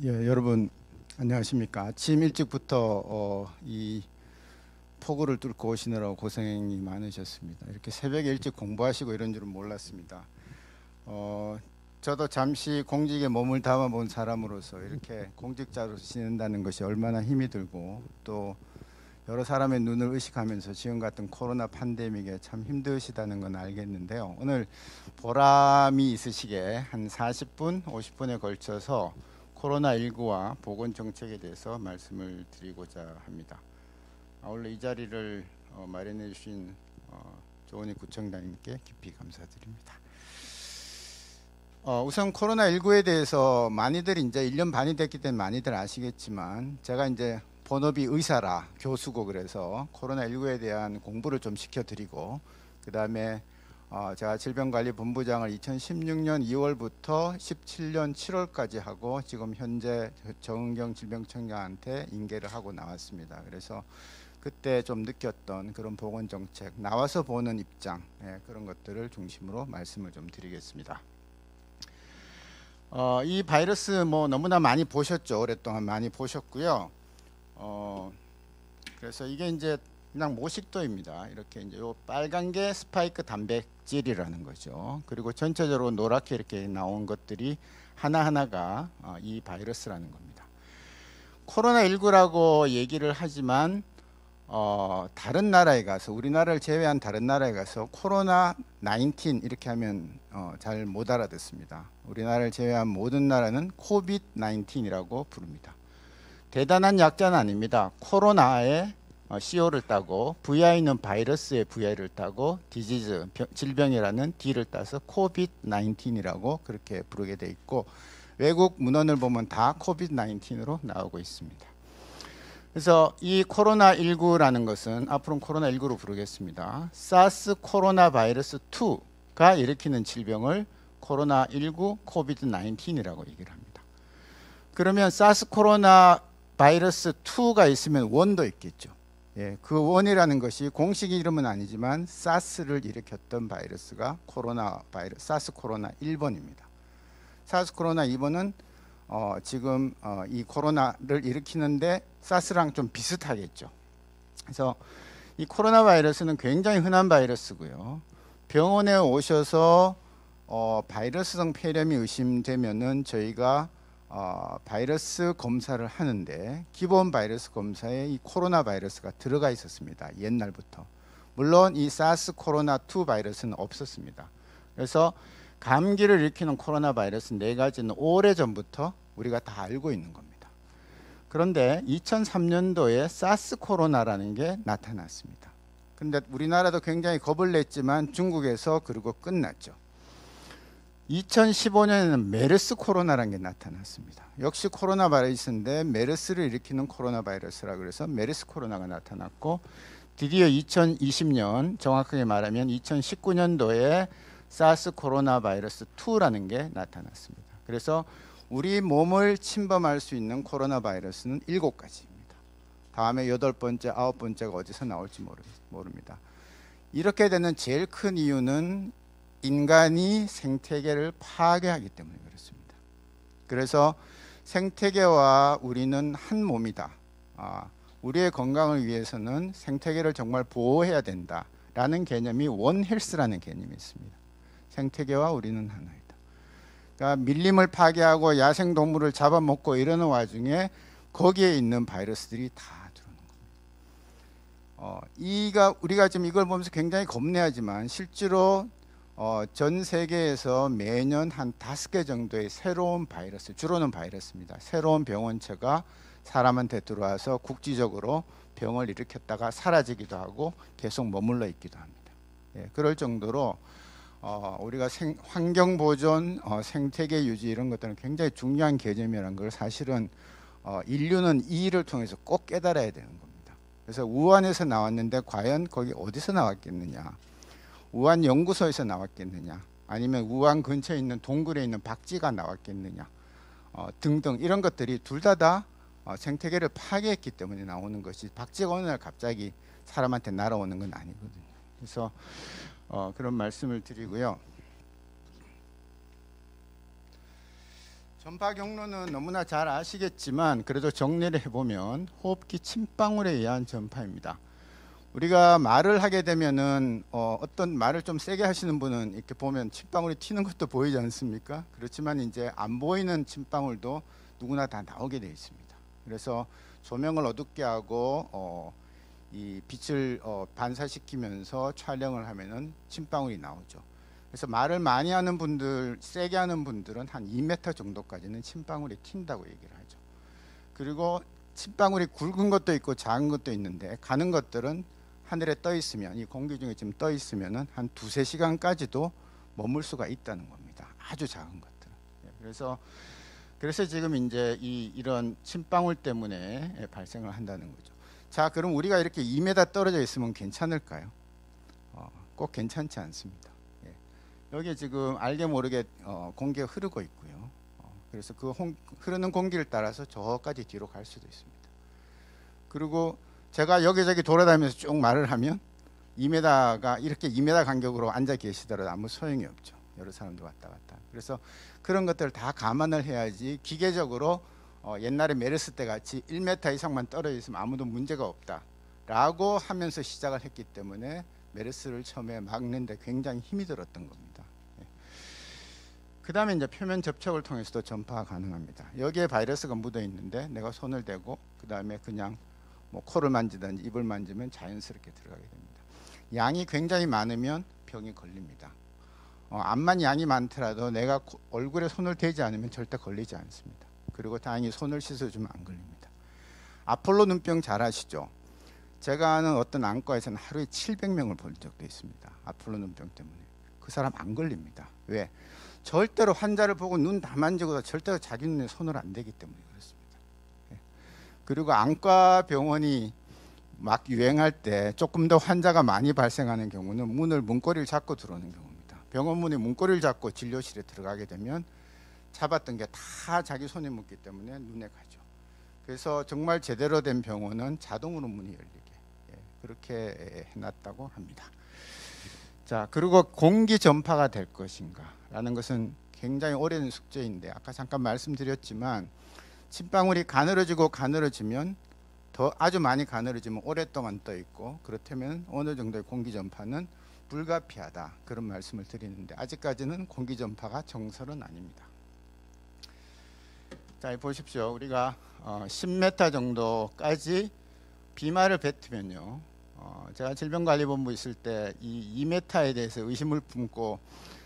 예, 여러분 안녕하십니까? 아침 일찍부터 이 폭우를 뚫고 오시느라고 고생이 많으셨습니다. 이렇게 새벽에 일찍 공부하시고 이런 줄은 몰랐습니다. 어, 저도 잠시 공직에 몸을 담아본 사람으로서 이렇게 공직자로 지낸다는 것이 얼마나 힘이 들고 또 여러 사람의 눈을 의식하면서 지금 같은 코로나 팬데믹에 참 힘드시다는 건 알겠는데요. 오늘 보람이 있으시게 한 40분, 50분에 걸쳐서 코로나19와 보건정책에 대해서 말씀을 드리고자 합니다. 아울러 이 자리를 마련해 주신 조은희 구청장님께 깊이 감사드립니다. 우선 코로나19에 대해서 많이들 이제 1년 반이 됐기 때문에 많이들 아시겠지만 제가 이제 본업이 의사라 교수고 그래서 코로나19에 대한 공부를 좀 시켜드리고 그 다음에 제가 질병관리본부장을 2016년 2월부터 17년 7월까지 하고 지금 현재 정은경 질병청장한테 인계를 하고 나왔습니다. 그래서 그때 좀 느꼈던 그런 보건정책 나와서 보는 입장 그런 것들을 중심으로 말씀을 좀 드리겠습니다. 이 바이러스 뭐 너무나 많이 보셨죠. 오랫동안 많이 보셨고요. 그래서 이게 이제 그냥 모식도입니다. 이렇게 이제 요 빨간 게 스파이크 단백질이라는 거죠. 그리고 전체적으로 노랗게 이렇게 나온 것들이 하나하나가 이 바이러스라는 겁니다. 코로나19라고 얘기를 하지만 다른 나라에 가서 우리나라를 제외한 다른 나라에 가서 코로나 19 이렇게 하면 잘 못 알아듣습니다. 우리나라를 제외한 모든 나라는 코비드 19이라고 부릅니다. 대단한 약자는 아닙니다. 코로나에 CO를 따고 VI는 바이러스의 VI를 따고 디지즈 질병이라는 D를 따서 코비드 19이라고 그렇게 부르게 돼 있고 외국 문헌을 보면 다 코비드 19으로 나오고 있습니다. 그래서 이 코로나19라는 것은 앞으로는 코로나19로 부르겠습니다. 사스 코로나 바이러스 2가 일으키는 질병을 코로나19 코비드 19이라고 얘기를 합니다. 그러면 사스 코로나 바이러스 2가 있으면 원도 있겠죠. 예, 그 원이라는 것이 공식 이름은 아니지만 사스를 일으켰던 바이러스가 사스 코로나 1번입니다. 사스 코로나 2번은 지금 이 코로나를 일으키는데 사스랑 좀 비슷하겠죠. 그래서 이 코로나 바이러스는 굉장히 흔한 바이러스고요. 병원에 오셔서 바이러스성 폐렴이 의심되면은 저희가 바이러스 검사를 하는데 기본 바이러스 검사에 이 코로나 바이러스가 들어가 있었습니다. 옛날부터. 물론 이 사스 코로나 2 바이러스는 없었습니다. 그래서 감기를 일으키는 코로나 바이러스 4가지는 오래전부터 우리가 다 알고 있는 겁니다. 그런데 2003년도에 사스 코로나라는 게 나타났습니다. 근데 우리나라도 굉장히 겁을 냈지만 중국에서 그리고 끝났죠. 2015년에는 메르스 코로나라는 게 나타났습니다. 역시 코로나 바이러스인데 메르스를 일으키는 코로나 바이러스라 그래서 메르스 코로나가 나타났고 드디어 2020년 정확하게 말하면 2019년도에 사스 코로나 바이러스 2라는 게 나타났습니다. 그래서 우리 몸을 침범할 수 있는 코로나 바이러스는 7가지입니다. 다음에 8번째, 9번째가 어디서 나올지 모릅니다. 이렇게 되는 제일 큰 이유는 인간이 생태계를 파괴하기 때문에 그렇습니다. 그래서 생태계와 우리는 한 몸이다. 우리의 건강을 위해서는 생태계를 정말 보호해야 된다라는 개념이 원헬스라는 개념이 있습니다. 생태계와 우리는 하나이다. 그러니까 밀림을 파괴하고 야생동물을 잡아먹고 이러는 와중에 거기에 있는 바이러스들이 다 들어오는 겁니다. 우리가 지금 이걸 보면서 굉장히 겁내하지만 실제로 전 세계에서 매년 한 5개 정도의 새로운 바이러스, 주로는 바이러스입니다. 새로운 병원체가 사람한테 들어와서 국지적으로 병을 일으켰다가 사라지기도 하고 계속 머물러 있기도 합니다. 예, 그럴 정도로 우리가 환경 보존, 생태계 유지 이런 것들은 굉장히 중요한 개념이라는 걸 사실은 인류는 이 일을 통해서 꼭 깨달아야 되는 겁니다. 그래서 우한에서 나왔는데 과연 거기 어디서 나왔겠느냐? 우한 연구소에서 나왔겠느냐? 아니면 우한 근처에 있는 동굴에 있는 박쥐가 나왔겠느냐? 등등 이런 것들이 둘 다 생태계를 파괴했기 때문에 나오는 것이 박쥐가 어느 날 갑자기 사람한테 날아오는 건 아니거든요. 그래서 그런 말씀을 드리고요. 전파 경로는 너무나 잘 아시겠지만 그래도 정리를 해보면 호흡기 침방울에 의한 전파입니다. 우리가 말을 하게 되면은 어떤 말을 좀 세게 하시는 분은 이렇게 보면 침방울이 튀는 것도 보이지 않습니까? 그렇지만 이제 안 보이는 침방울도 누구나 다 나오게 되어 있습니다. 그래서 조명을 어둡게 하고 이 빛을 반사시키면서 촬영을 하면은 침방울이 나오죠. 그래서 말을 많이 하는 분들, 세게 하는 분들은 한 2m 정도까지는 침방울이 튄다고 얘기를 하죠. 그리고 침방울이 굵은 것도 있고 작은 것도 있는데 가는 것들은 하늘에 떠 있으면, 이 공기 중에 지금 떠 있으면은 한 2~3시간까지도 머물 수가 있다는 겁니다. 아주 작은 것들은. 그래서 지금 이제 이런 침방울 때문에 발생을 한다는 거죠. 자, 그럼 우리가 이렇게 2m 떨어져 있으면 괜찮을까요? 꼭 괜찮지 않습니다. 여기 지금 알게 모르게 공기가 흐르고 있고요. 그래서 그 흐르는 공기를 따라서 저까지 뒤로 갈 수도 있습니다. 그리고 제가 여기저기 돌아다니면서 쭉 말을 하면 2m가 이렇게 2m 간격으로 앉아 계시더라도 아무 소용이 없죠. 여러 사람도 왔다 갔다. 그래서 그런 것들을 다 감안을 해야지 기계적으로 옛날에 메르스 때 같이 1m 이상만 떨어져 있으면 아무도 문제가 없다라고 하면서 시작을 했기 때문에 메르스를 처음에 막는데 굉장히 힘이 들었던 겁니다. 그 다음에 이제 표면 접촉을 통해서도 전파가 가능합니다. 여기에 바이러스가 묻어 있는데 내가 손을 대고 그 다음에 그냥 뭐 코를 만지든지 입을 만지면 자연스럽게 들어가게 됩니다. 양이 굉장히 많으면 병이 걸립니다. 암만 양이 많더라도 내가 얼굴에 손을 대지 않으면 절대 걸리지 않습니다. 그리고 다행히 손을 씻어주면 안 걸립니다. 아폴로 눈병 잘 아시죠? 제가 아는 어떤 안과에서는 하루에 700명을 볼 적도 있습니다. 아폴로 눈병 때문에. 그 사람 안 걸립니다. 왜? 절대로 환자를 보고 눈 다 만지고 절대로 자기 눈에 손을 안 대기 때문에 그렇습니다. 그리고 안과 병원이 막 유행할 때 조금 더 환자가 많이 발생하는 경우는 문고리를 잡고 들어오는 경우입니다. 병원 문에 문고리를 잡고 진료실에 들어가게 되면 잡았던 게 다 자기 손에 묻기 때문에 눈에 가죠. 그래서 정말 제대로 된 병원은 자동으로 문이 열리게 그렇게 해놨다고 합니다. 자, 그리고 공기 전파가 될 것인가 라는 것은 굉장히 오래된 숙제인데 아까 잠깐 말씀드렸지만 침방울이 가늘어지면 더 아주 많이 가늘어지면 오랫동안 떠 있고 그렇다면 어느 정도의 공기 전파는 불가피하다 그런 말씀을 드리는데 아직까지는 공기 전파가 정설은 아닙니다. 자, 보십시오. 우리가 10m 정도까지 비말을 뱉으면요. 제가 질병관리본부 있을 때 이 2m에 대해서 의심을 품고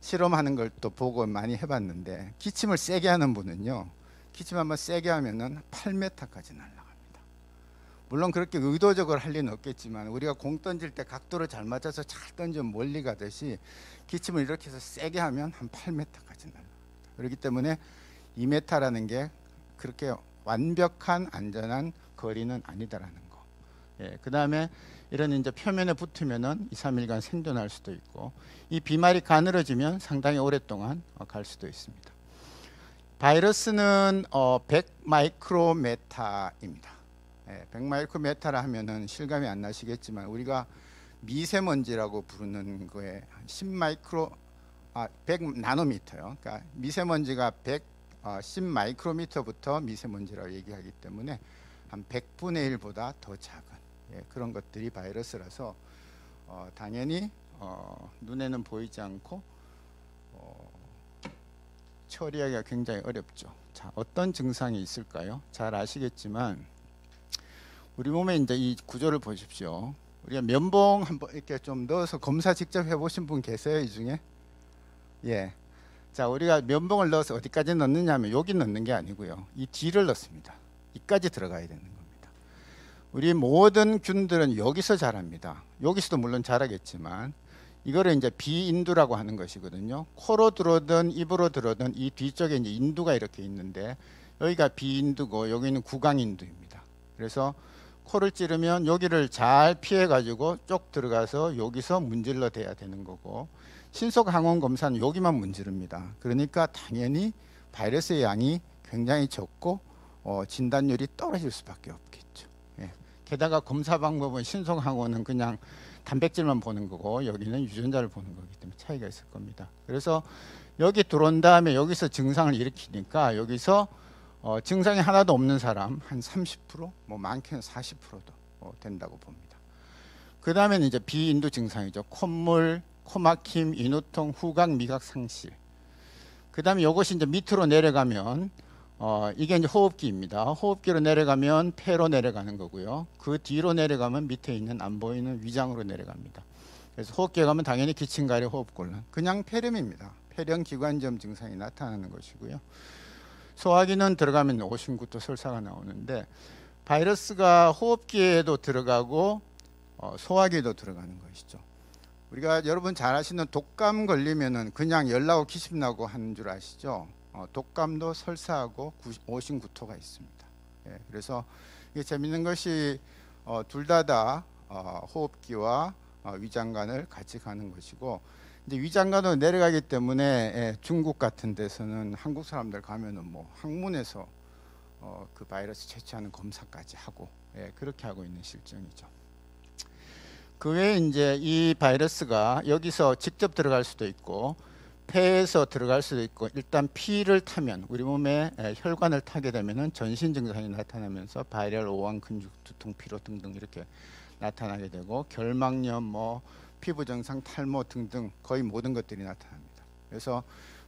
실험하는 걸 또 보고 많이 해봤는데 기침을 세게 하는 분은요. 기침 한번 세게 하면은 8m까지 날아갑니다. 물론 그렇게 의도적으로 할 리는 없겠지만 우리가 공 던질 때 각도를 잘 맞춰서 잘 던지면 멀리 가듯이 기침을 이렇게 해서 세게 하면 한 8m까지 날아갑니다. 그렇기 때문에 2m라는 게 그렇게 완벽한 안전한 거리는 아니다라는 거. 그 다음에 이런 이제 표면에 붙으면은 2~3일간 생존할 수도 있고 이 비말이 가늘어지면 상당히 오랫동안 갈 수도 있습니다. 바이러스는 100 마이크로메타입니다. 100 마이크로메타라 하면은 실감이 안 나시겠지만 우리가 미세먼지라고 부르는 거에 100 나노미터요. 그러니까 미세먼지가 10 마이크로미터부터 미세먼지라고 얘기하기 때문에 한 100분의 1보다 더 작은 그런 것들이 바이러스라서 당연히 눈에는 보이지 않고 처리하기가 굉장히 어렵죠. 자, 어떤 증상이 있을까요? 잘 아시겠지만 우리 몸에 이제 이 구조를 보십시오. 우리가 면봉 한번 이렇게 좀 넣어서 검사 직접 해보신 분 계세요, 이 중에? 예. 자, 우리가 면봉을 넣어서 어디까지 넣느냐면 여기 넣는 게 아니고요. 이 뒤를 넣습니다. 이까지 들어가야 되는 겁니다. 우리 모든 균들은 여기서 자랍니다. 여기서도 물론 자라겠지만 이거를 이제 비인두라고 하는 것이거든요. 코로 들어오든 입으로 들어오든 이 뒤쪽에 이제 인두가 이렇게 있는데 여기가 비인두고 여기는 구강인두입니다. 그래서 코를 찌르면 여기를 잘 피해 가지고 쪽 들어가서 여기서 문질러 대야 되는 거고 신속 항원 검사는 여기만 문지릅니다. 그러니까 당연히 바이러스의 양이 굉장히 적고 진단율이 떨어질 수밖에 없겠죠. 게다가 검사 방법은 신속 항원은 그냥 단백질만 보는 거고 여기는 유전자를 보는 거기 때문에 차이가 있을 겁니다. 그래서 여기 들어온 다음에 여기서 증상을 일으키니까 여기서 증상이 하나도 없는 사람 한 30%, 뭐 많게는 40%도 된다고 봅니다. 그 다음에는 이제 비인두 증상이죠. 콧물, 코막힘, 인후통, 후각, 미각 상실. 그 다음에 이것이 이제 밑으로 내려가면 이게 이제 호흡기입니다. 호흡기로 내려가면 폐로 내려가는 거고요. 그 뒤로 내려가면 밑에 있는 안 보이는 위장으로 내려갑니다. 그래서 호흡기에 가면 당연히 기침가래 호흡곤란, 그냥 폐렴입니다. 폐렴기관지염 증상이 나타나는 것이고요. 소화기는 들어가면 오심구토 설사가 나오는데 바이러스가 호흡기에도 들어가고 소화기에도 들어가는 것이죠. 우리가 여러분 잘 아시는 독감 걸리면은 그냥 열나고 기침나고 하는 줄 아시죠? 독감도 설사하고 오심구토가 있습니다. 예, 그래서 이게 재밌는 것이 둘 다 호흡기와 위장관을 같이 가는 것이고, 이제 위장관으로 내려가기 때문에 중국 같은 데서는 한국 사람들 가면은 뭐 항문에서 그 바이러스 채취하는 검사까지 하고 그렇게 하고 있는 실정이죠. 그 외에 이제 이 바이러스가 여기서 직접 들어갈 수도 있고 폐에서 들어갈 수도 있고, 일단 피를 타면 우리 몸에 혈관을 타게 되면은 전신 증상이 나타나면서 바이럴, 오한, 근육, 두통, 피로 등등 이렇게 나타나게 되고, 결막염, 뭐 피부 증상, 탈모 등등 거의 모든 것들이 나타납니다. 그래서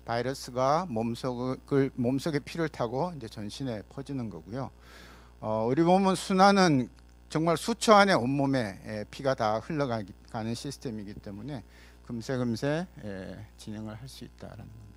바이러스가 몸속에 피를 타고 이제 전신에 퍼지는 거고요. 우리 몸은 순환은 정말 수초 안에 온몸에 피가 다 흘러가는 시스템이기 때문에 금세 진행을 할 수 있다라는 겁니다.